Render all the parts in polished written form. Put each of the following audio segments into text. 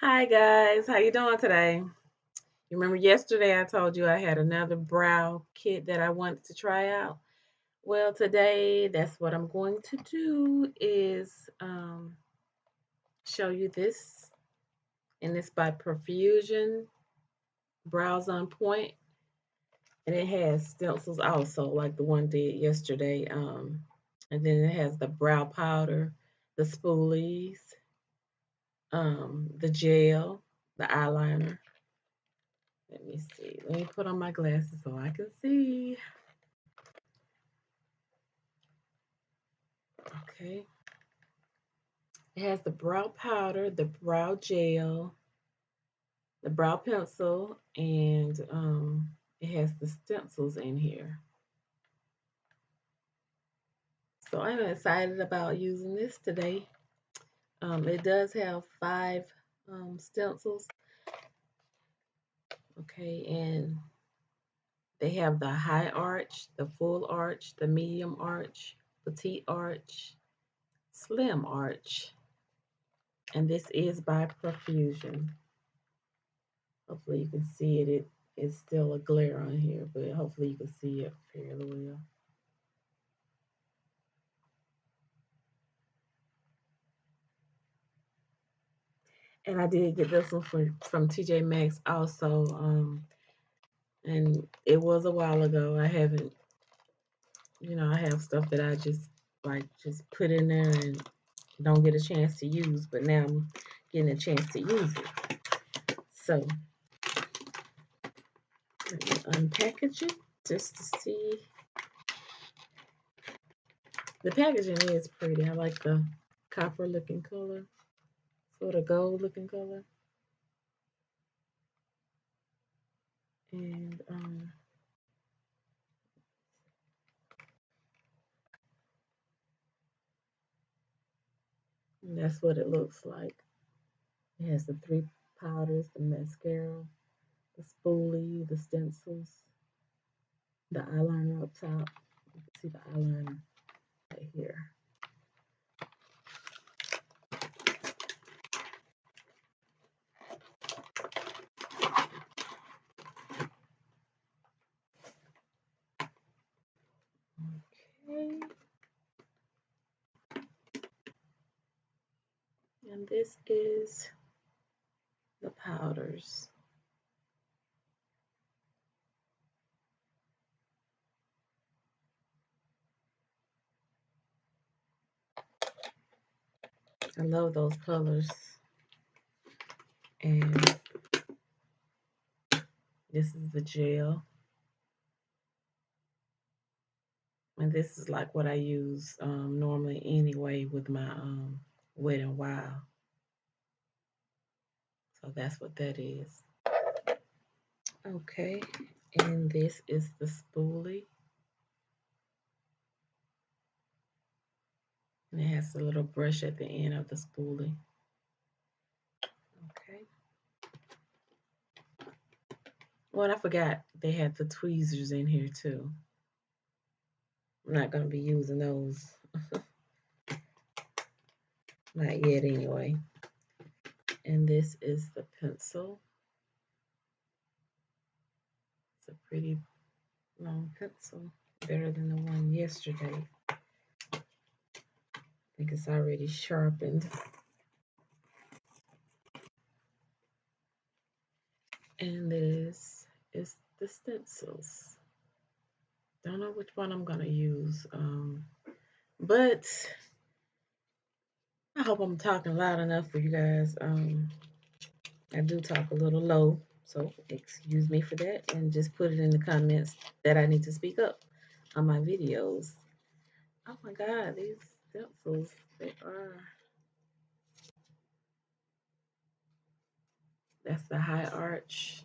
Hi guys, how you doing today? You remember yesterday I told you I had another brow kit that I wanted to try out? Well, today that's what I'm going to do is show you this, and it's by Profusion Brows on Point, and it has stencils also, like the one did yesterday. And then it has the brow powder, the spoolies, the gel, the eyeliner. Let me see. Let me put on my glasses so I can see. Okay. It has the brow powder, the brow gel, the brow pencil, and it has the stencils in here. So I'm excited about using this today. It does have 5 stencils. Okay, and they have the high arch, the full arch, the medium arch, petite arch, slim arch, and this is by Profusion. Hopefully you can see it. It is still a glare on here, but hopefully you can see it fairly well. And I did get this one from TJ Maxx also, and it was a while ago. I haven't, I have stuff that I just put in there and don't get a chance to use, but now I'm getting a chance to use it. So let me unpackage it just to see. The packaging is pretty. I like the copper looking color, sort of gold looking color. And that's what it looks like. It has the 3 powders, the mascara, the spoolie, the stencils, the eyeliner up top. You can see the eyeliner right here. Okay. And this is the powders. I love those colors. And this is the gel. And this is like what I use normally anyway with my Wet n Wild. So that's what that is. Okay, and this is the spoolie. And it has a little brush at the end of the spoolie. Okay. Well, I forgot they had the tweezers in here too. I'm not going to be using those. Not yet anyway. And this is the pencil. It's a pretty long pencil. Better than the one yesterday. I think it's already sharpened. And this is the stencils. Don't know which one I'm going to use. But I hope I'm talking loud enough for you guys. I do talk a little low, so excuse me for that, and just put it in the comments that I need to speak up on my videos. Oh my God, these stencils, they are. That's the high arch.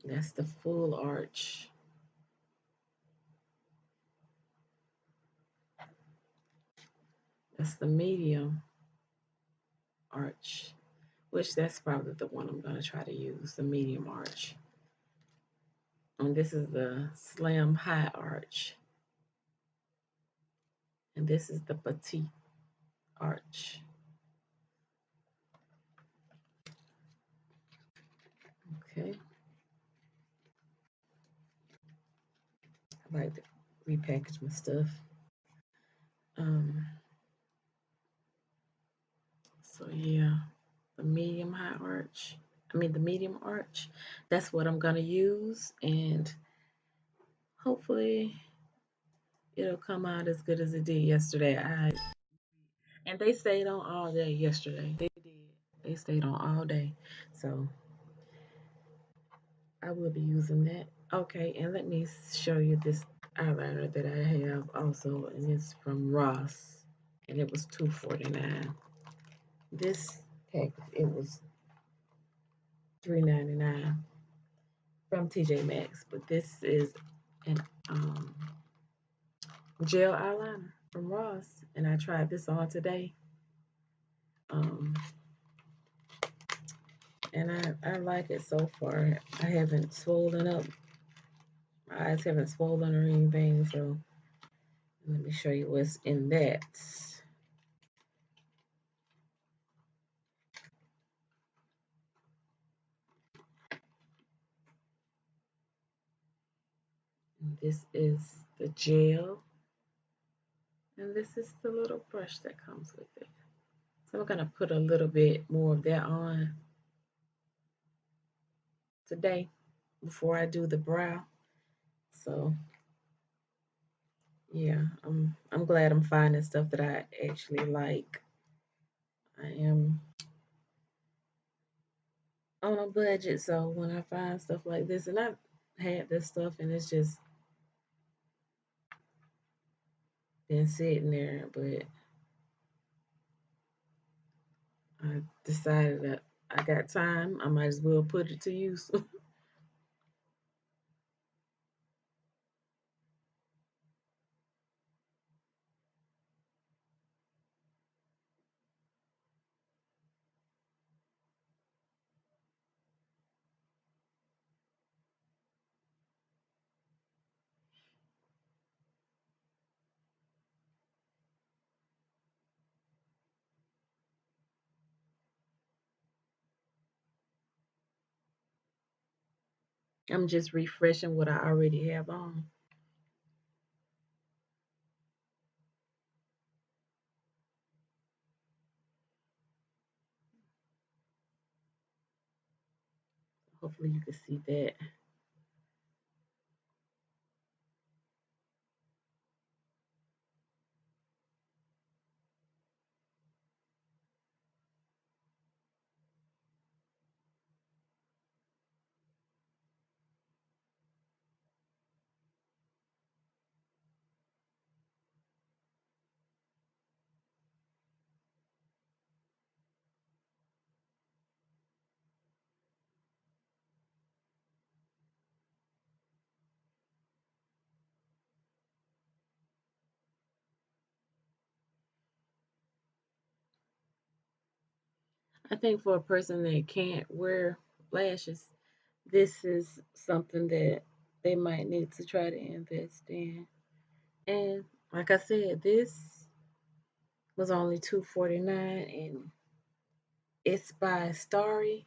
That's the full arch. That's the medium arch, which that's probably the one I'm going to try to use, the medium arch. And this is the slim high arch. And this is the petite arch. Okay, I like to repackage my stuff. Um, so yeah, the medium high arch. I mean the medium arch. That's what I'm gonna use, and hopefully it'll come out as good as it did yesterday. And they stayed on all day yesterday. They did. They stayed on all day. So I will be using that. Okay, and let me show you this eyeliner that I have also, and it's from Ross, and it was $2.49. This package it was $3.99 from TJ Maxx, but this is an gel eyeliner from Ross, and I tried this on today. Um, and I like it so far. I haven't swollen up. My eyes haven't swollen or anything, so let me show you what's in that. And this is the gel, and this is the little brush that comes with it. So I'm gonna put a little bit more of that on today before I do the brow. So yeah, I'm glad I'm finding stuff that I actually like. I am on a budget, so when I find stuff like this, and I've had this stuff, and it's just been sitting there, but I decided that I got time. I might as well put it to use. I'm just refreshing what I already have on. Hopefully you can see that. I think for a person that can't wear lashes, this is something that they might need to try to invest in. And like I said, this was only $2.49, and it's by Starry.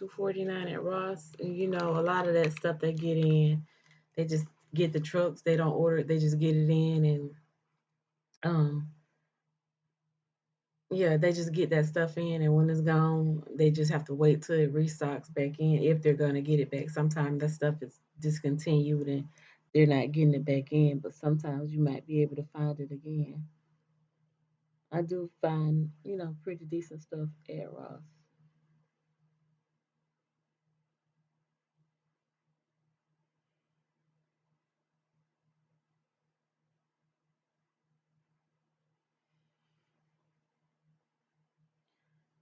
$2.49 at Ross. And you know, a lot of that stuff they get in, they just get the trucks. They don't order it. They just get it in, and um, yeah, they just get that stuff in, and when it's gone, they just have to wait till it restocks back in if they're gonna get it back. Sometimes that stuff is discontinued and they're not getting it back in, but sometimes you might be able to find it again. I do find, pretty decent stuff at Ross.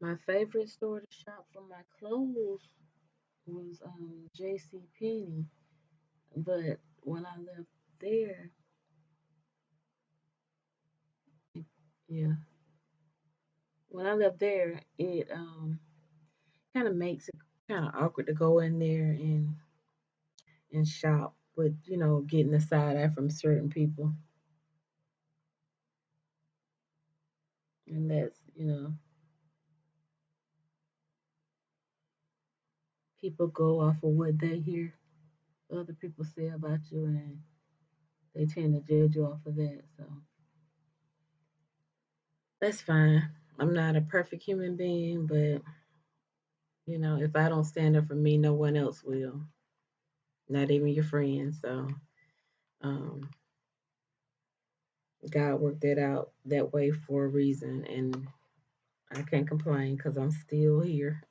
My favorite store to shop for my clothes was J.C. Penney, but when I left there, yeah, when I left there, it kind of makes it kind of awkward to go in there and shop. with, getting the side eye from certain people. And that's, people go off of what they hear other people say about you, and they tend to judge you off of that. So that's fine. I'm not a perfect human being, but if I don't stand up for me, no one else will. Not even your friends. So um, God worked that out that way for a reason, and I can't complain because I'm still here.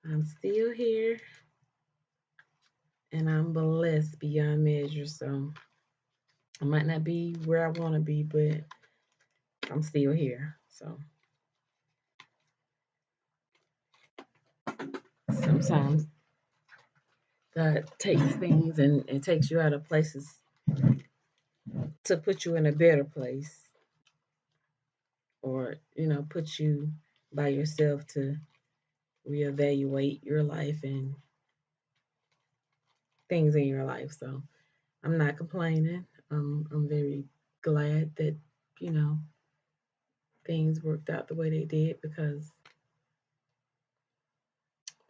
I'm still here, and I'm blessed beyond measure. So I might not be where I want to be, but I'm still here. So sometimes God takes things and takes you out of places to put you in a better place, or put you by yourself to reevaluate your life and things in your life. So I'm not complaining. I'm very glad that you know things worked out the way they did, because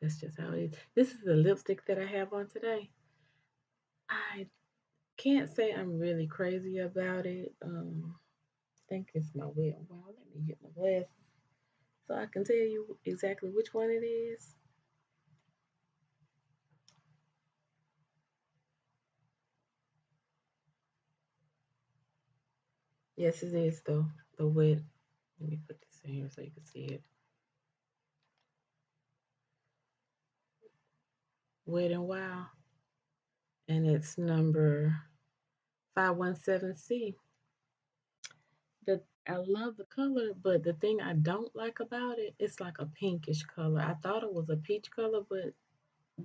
that's just how it is. This is the lipstick that I have on today. I can't say I'm really crazy about it. I think it's my wet. Wow, let me get my glasses so I can tell you exactly which one it is. Yes, it is the wet. Let me put this in here so you can see it. Wet and Wild, and it's number 517C. The I love the color, but the thing I don't like about it, it's like a pinkish color. I thought it was a peach color, but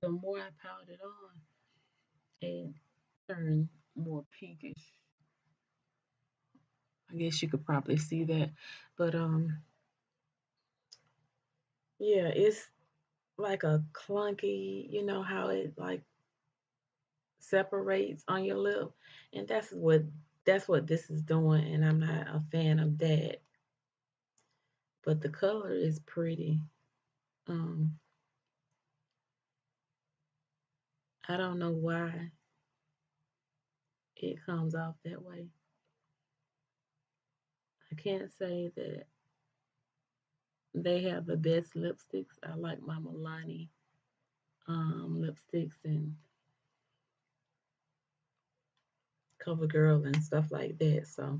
the more I powdered it on, it turned more pinkish. I guess you could probably see that, but yeah, it's like a clunky. You know how it like separates on your lip, and that's what this is doing, and I'm not a fan of that. But the color is pretty. Um, I don't know why it comes off that way. I can't say that they have the best lipsticks. I like my Milani lipsticks and CoverGirl and stuff like that. So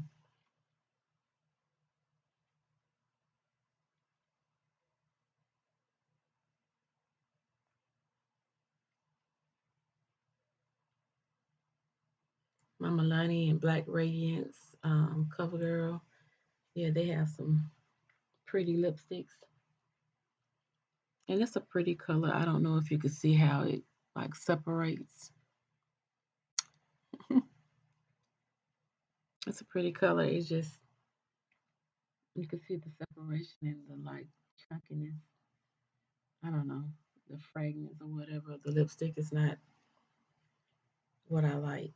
my Milani and Black Radiance, CoverGirl, yeah, they have some pretty lipsticks, and it's a pretty color. I don't know if you can see how it like separates. It's a pretty color. It's just you can see the separation and the like chunkiness. I don't know, the fragrance or whatever. The lipstick is not what I like.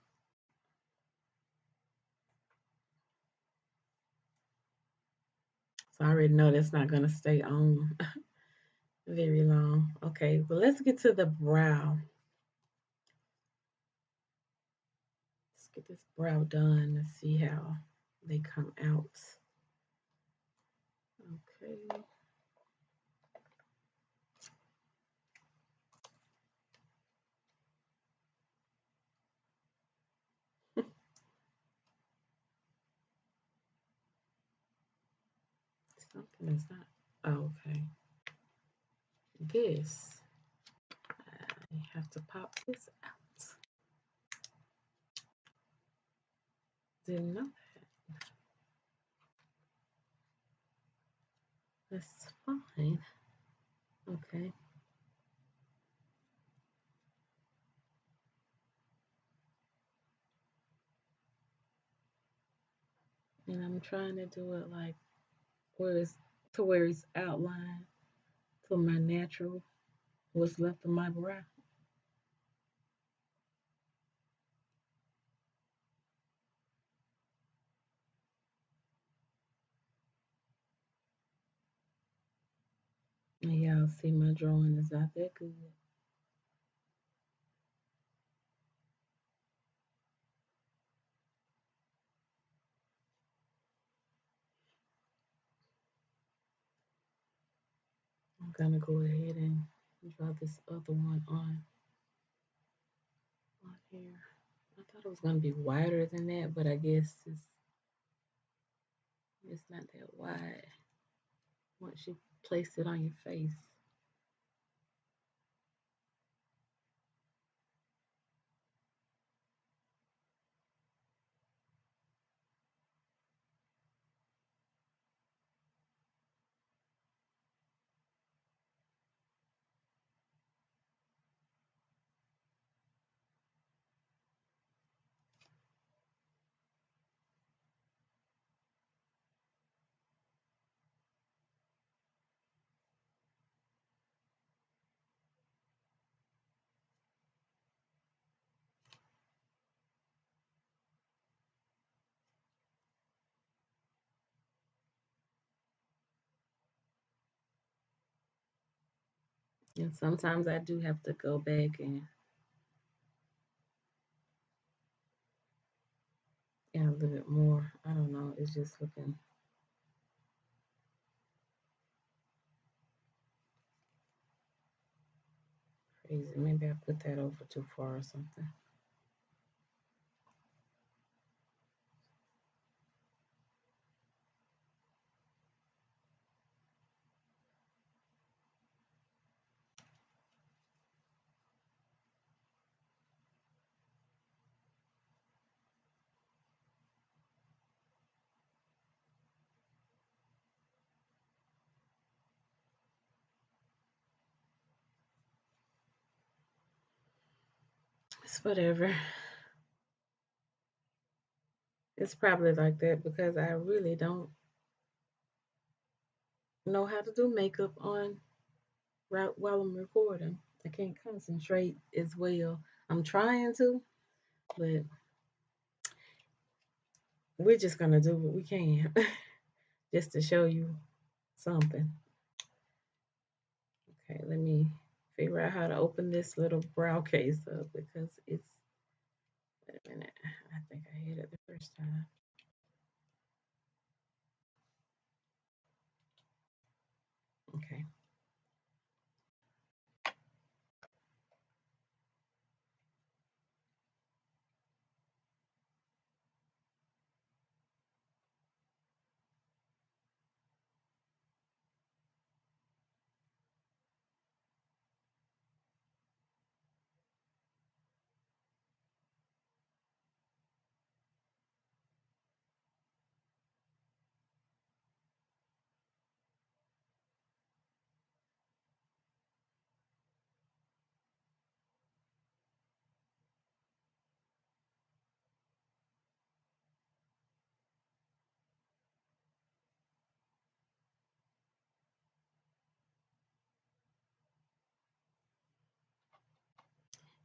So I already know that's not gonna stay on very long. Okay, well let's get to the brow. Let's get this brow done and see how they come out. Okay. Something is not. Oh, okay. This. I have to pop this out. Didn't know that. That's fine. Okay. And I'm trying to do it like where it's outlined to my natural what's left of my brow. Y'all see my drawing is not that good. I'm gonna go ahead and draw this other one on here. I thought it was gonna be wider than that, but I guess it's not that wide once you place it on your face. And sometimes I do have to go back and add a little bit more. I don't know. It's just looking crazy. Maybe I put that over too far or something. It's whatever. It's probably like that because I really don't know how to do makeup on right while I'm recording. I can't concentrate as well. I'm trying to, but we're just gonna do what we can just to show you something. Okay, let me figure out how to open this little brow case up because it's, wait a minute, I think I hit it the first time. Okay.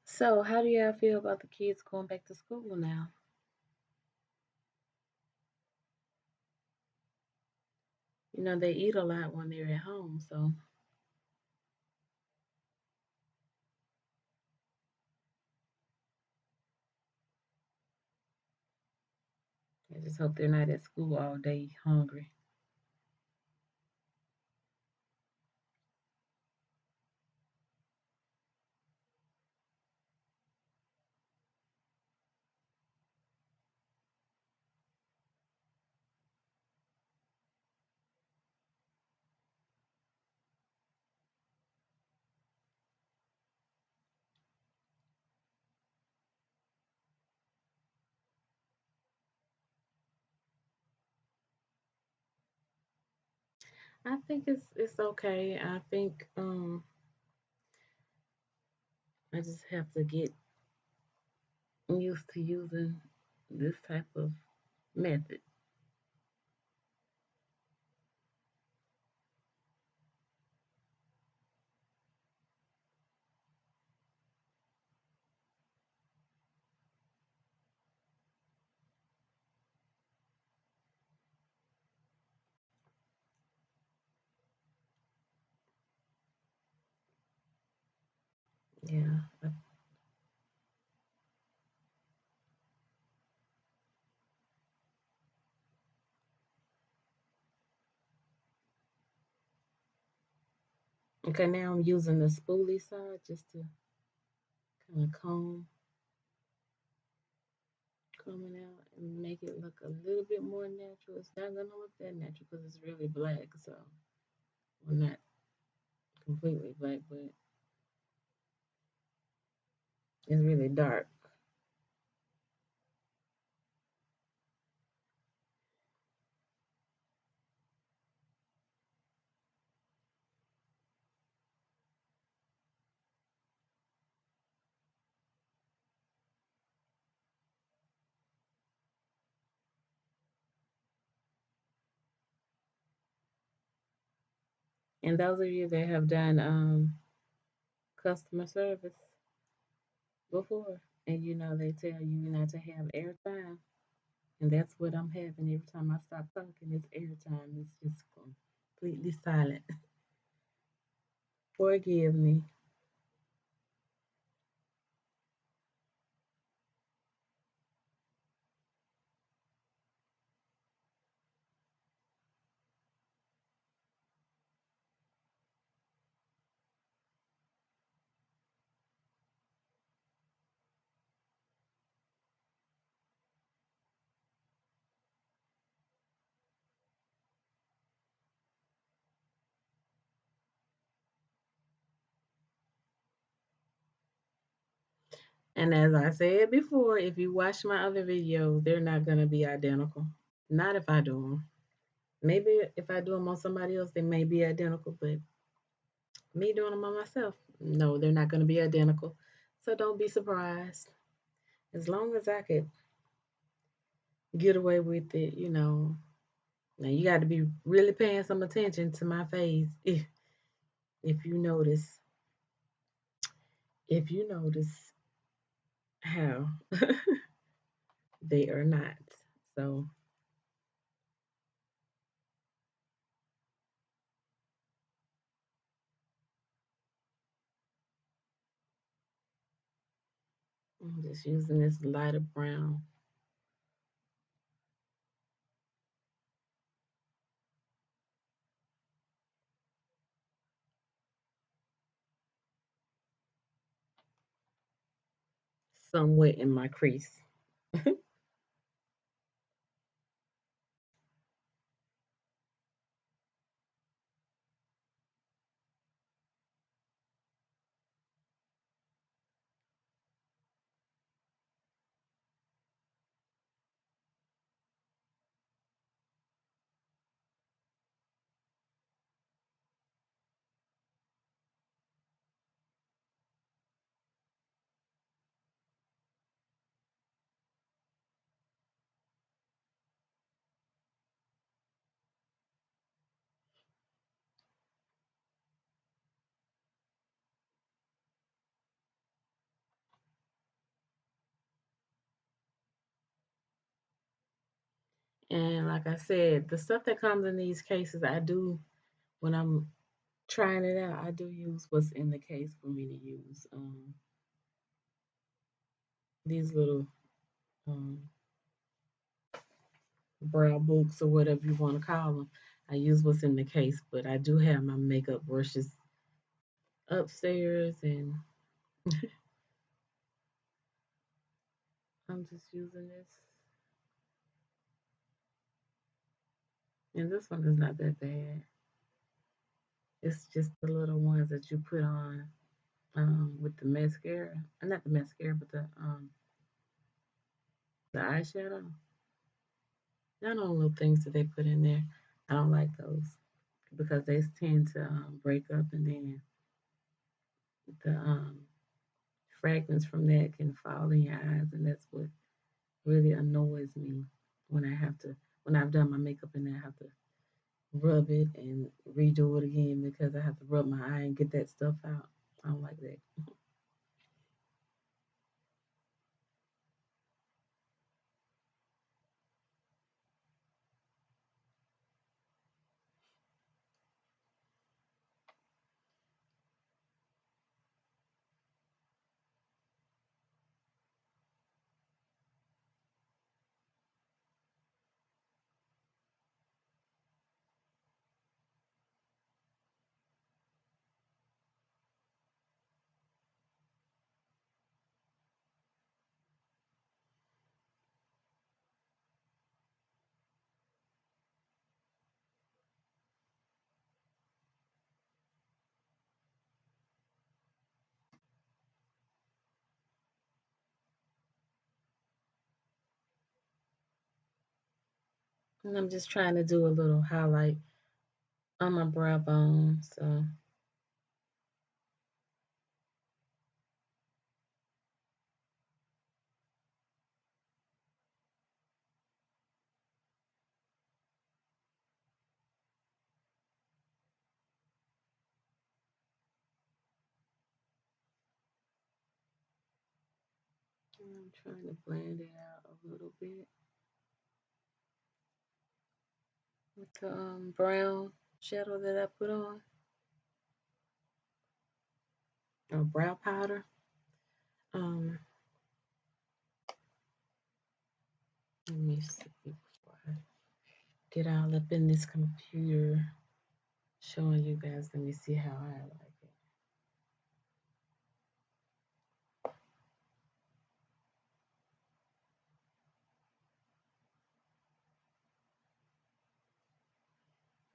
So, how do y'all feel about the kids going back to school now? You know, they eat a lot when they're at home, so I just hope they're not at school all day hungry. I think it's okay. I think I just have to get used to using this type of method. Yeah. Okay, now I'm using the spoolie side just to kind of comb it out and make it look a little bit more natural. It's not gonna look that natural because it's really black, so well not completely black, but it's really dark. And those of you that have done customer service before, and you know they tell you not to have airtime, and that's what I'm having every time I stop talking. It's airtime. It's just completely silent. Forgive me. And as I said before, if you watch my other videos, they're not gonna be identical. Not if I do them. Maybe if I do them on somebody else, they may be identical, but me doing them on myself, no, they're not gonna be identical. So don't be surprised. As long as I could get away with it, you know. Now you got to be really paying some attention to my face if you notice if you notice how they are not. So I'm just using this lighter brown, somewhat in my crease. And like I said, the stuff that comes in these cases, I do when I'm trying it out. I do use what's in the case for me to use. These little um, brow books or whatever you want to call them. I use what's in the case, but I do have my makeup brushes upstairs, and I'm just using this. And this one is not that bad. It's just the little ones that you put on with the mascara. Not the mascara, but the eyeshadow. Not all little things that they put in there. I don't like those because they tend to break up, and then the fragments from that can fall in your eyes, and that's what really annoys me when I have to when I've done my makeup and I have to rub it and redo it again because I have to rub my eye and get that stuff out. I don't like that. And I'm just trying to do a little highlight on my brow bone. So I'm trying to blend it out a little bit with the brown shadow that I put on, or brow powder. Um, Let me see before I get all up in this computer showing you guys. Let me see how I like it.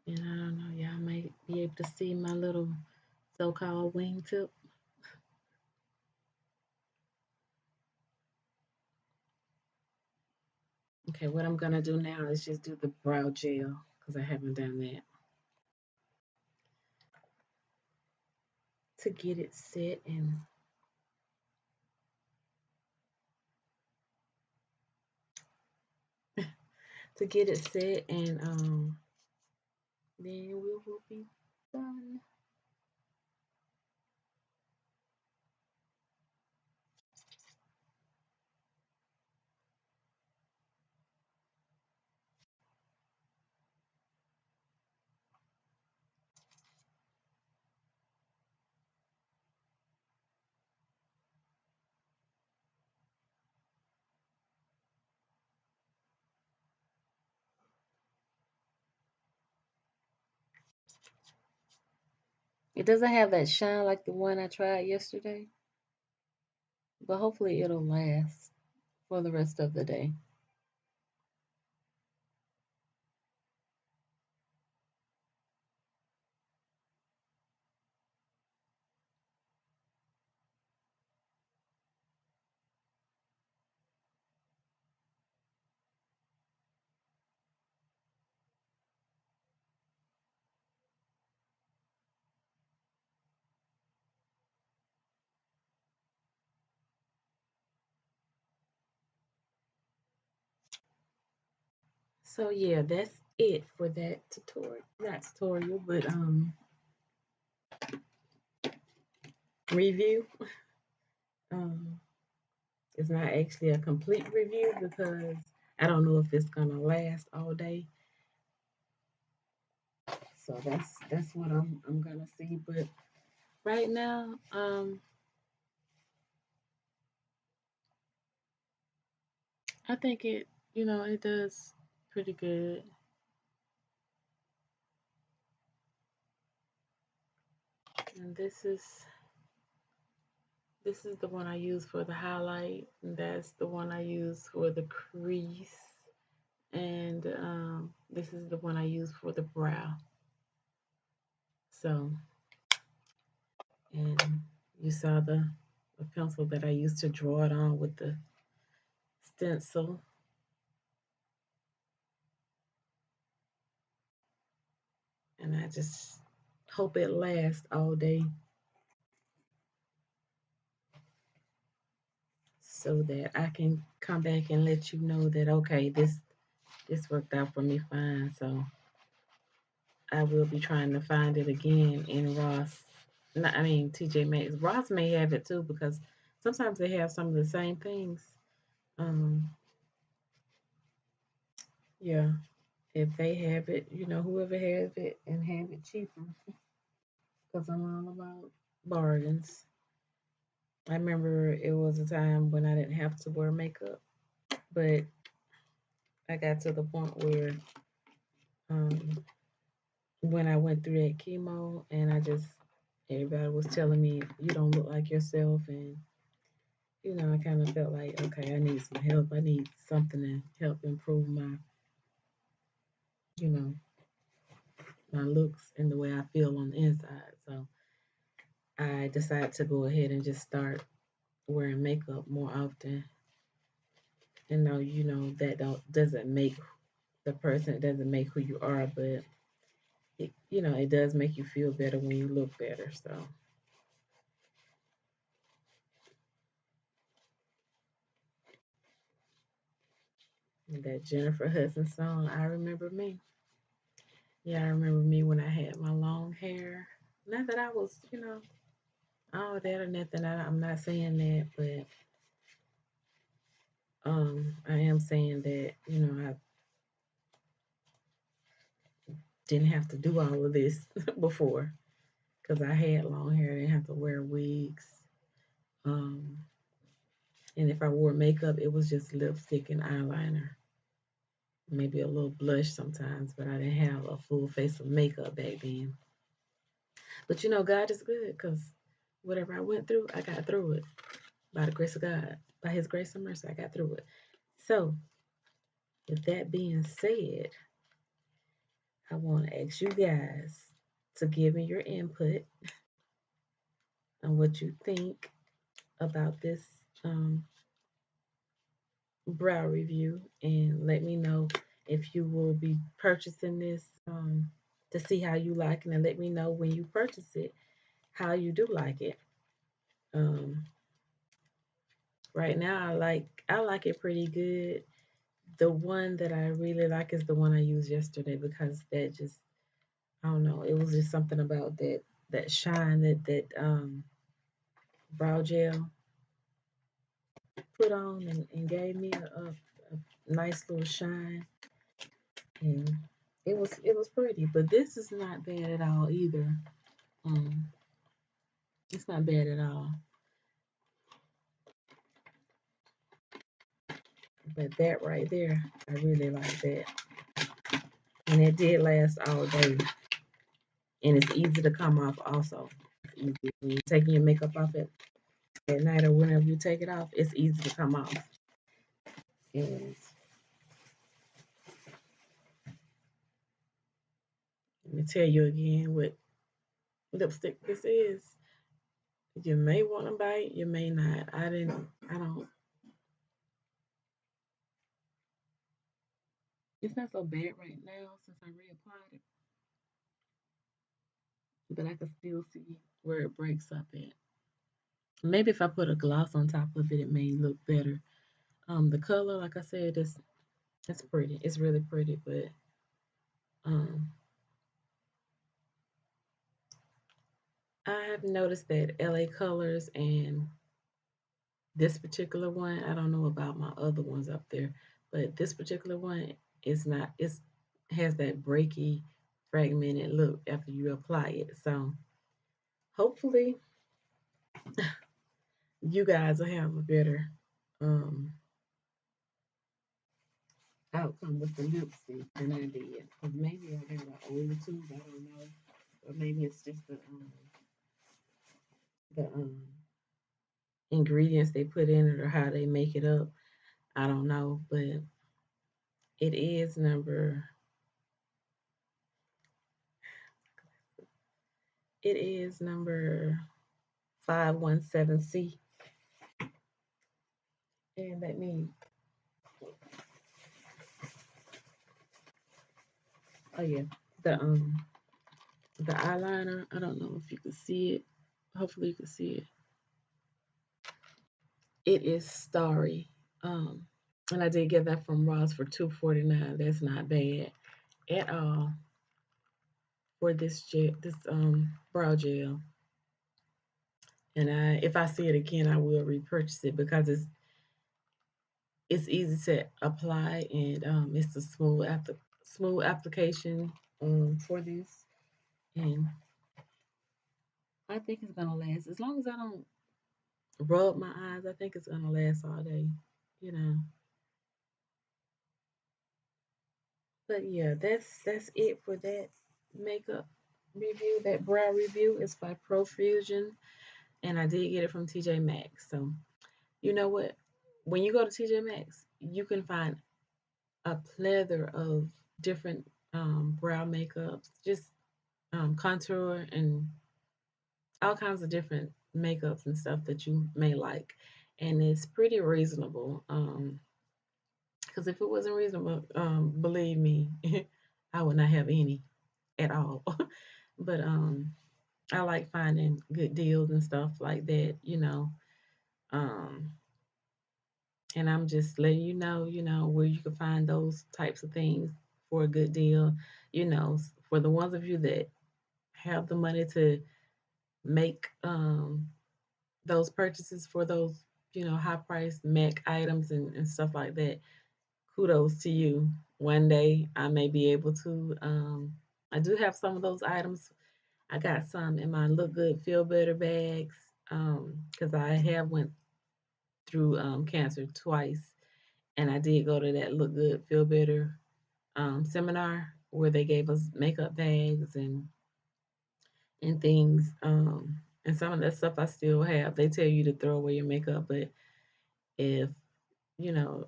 And I don't know, y'all might be able to see my little so-called wingtip. Okay, what I'm gonna do now is just do the brow gel because I haven't done that to get it set and then we will be done. It doesn't have that shine like the one I tried yesterday, but hopefully it'll last for the rest of the day. So yeah, that's it for that tutorial. Not tutorial, but review. Um, it's not actually a complete review because I don't know if it's gonna last all day. So that's what I'm gonna see. But right now, I think it does pretty good. And this is the one I use for the highlight, and that's the one I use for the crease, and this is the one I use for the brow. So, and you saw the pencil that I used to draw it on with the stencil, and I just hope it lasts all day so that I can come back and let you know that okay, this worked out for me fine. So I will be trying to find it again in Ross. I mean TJ Maxx. Ross may have it too because sometimes they have some of the same things. Um, yeah, if they have it, whoever has it and have it cheaper, because I'm all about bargains. I remember it was a time when I didn't have to wear makeup, but I got to the point where um, when I went through that chemo and everybody was telling me you don't look like yourself, and I kind of felt like okay, I need some help. I need something to help improve you know, my looks and the way I feel on the inside. So I decided to go ahead and just start wearing makeup more often. And no, that doesn't make the person. It doesn't make who you are, but it does make you feel better when you look better. So that Jennifer Hudson song, I remember me. Yeah, I remember me when I had my long hair. Not that I was, all that or nothing. I'm not saying that, but I am saying that, I didn't have to do all of this before because I had long hair. I didn't have to wear wigs. Um, and if I wore makeup, it was just lipstick and eyeliner, maybe a little blush sometimes, but I didn't have a full face of makeup back then. But God is good because whatever I went through, I got through it by the grace of God, by His grace and mercy, I got through it. So, with that being said, I want to ask you guys to give me your input on what you think about this um, brow review and let me know if you will be purchasing this to see how you like it and let me know when you purchase it how you do like it. Um, right now I like it pretty good. The one that I really like is the one I used yesterday because that just I don't know, it was just something about that shine that brow gel put on and gave me a nice little shine, and it was pretty. But this is not bad at all either. Um, it's not bad at all. But that right there, I really like that, and it did last all day, and it's easy to come off also. It's easy when you're taking your makeup off at night or whenever you take it off. It's easy to come off. And let me tell you again what lipstick this is. You may want to buy it, you may not. I don't. It's not so bad right now since I reapplied it, but I can still see where it breaks up at. Maybe if I put a gloss on top of it, it may look better. The color, like I said, it's pretty. It's really pretty, but um, I have noticed that LA Colors and this particular one, I don't know about my other ones up there, but this particular one is not. It's has that breaky, fragmented look after you apply it. So hopefully, you guys will have a better um, outcome with the lipstick than I did. Because maybe I got an older tube. I don't know, or maybe it's just the ingredients they put in it or how they make it up. I don't know, but it is number. It is number 517C. And let me, oh yeah, the the eyeliner. I don't know if you can see it. Hopefully you can see it. It is starry. Um, and I did get that from Ross for 249. That's not bad at all for this brow gel. And if I see it again, I will repurchase it because it's easy to apply and it's a smooth application for this, and I think it's gonna last as long as I don't rub my eyes. I think it's gonna last all day, you know. But yeah, that's it for that makeup review. That brow review is by Profusion, and I did get it from TJ Maxx. So you know what? When you go to TJ Maxx, you can find a plethora of different brow makeups, just contour and all kinds of different makeups and stuff that you may like, and it's pretty reasonable. Because Because if it wasn't reasonable, believe me, I would not have any at all. But I like finding good deals and stuff like that, Um, and I'm just letting you know, where you can find those types of things for a good deal. For the ones of you that have the money to make those purchases for those, high price Mac items and stuff like that, kudos to you. One day I may be able to. I do have some of those items. I got some in my look good, feel better bags. Because I have went through cancer twice, and I did go to that look good, feel better seminar where they gave us makeup bags and things. And some of that stuff I still have. They tell you to throw away your makeup, but if you know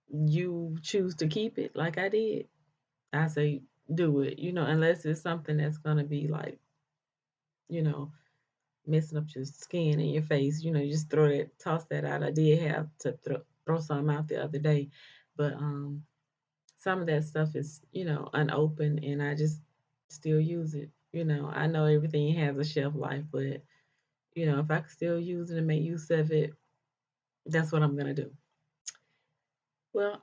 you choose to keep it, like I did, I say do it. Unless it's something that's gonna be like, you know, messing up your skin and your face. You just toss that out. I did have to throw some out the other day, but some of that stuff is, unopened, and I just still use it. I know everything has a shelf life, but if I can still use it and make use of it, that's what I'm gonna do. Well,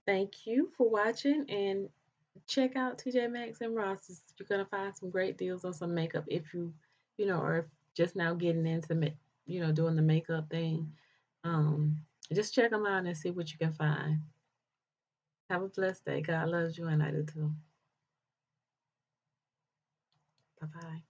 thank you for watching, and check out TJ Maxx and Ross's. You're gonna find some great deals on some makeup if or if just now getting into doing the makeup thing. Um, just check them out and see what you can find. Have a blessed day. God loves you, and I do too. Bye bye.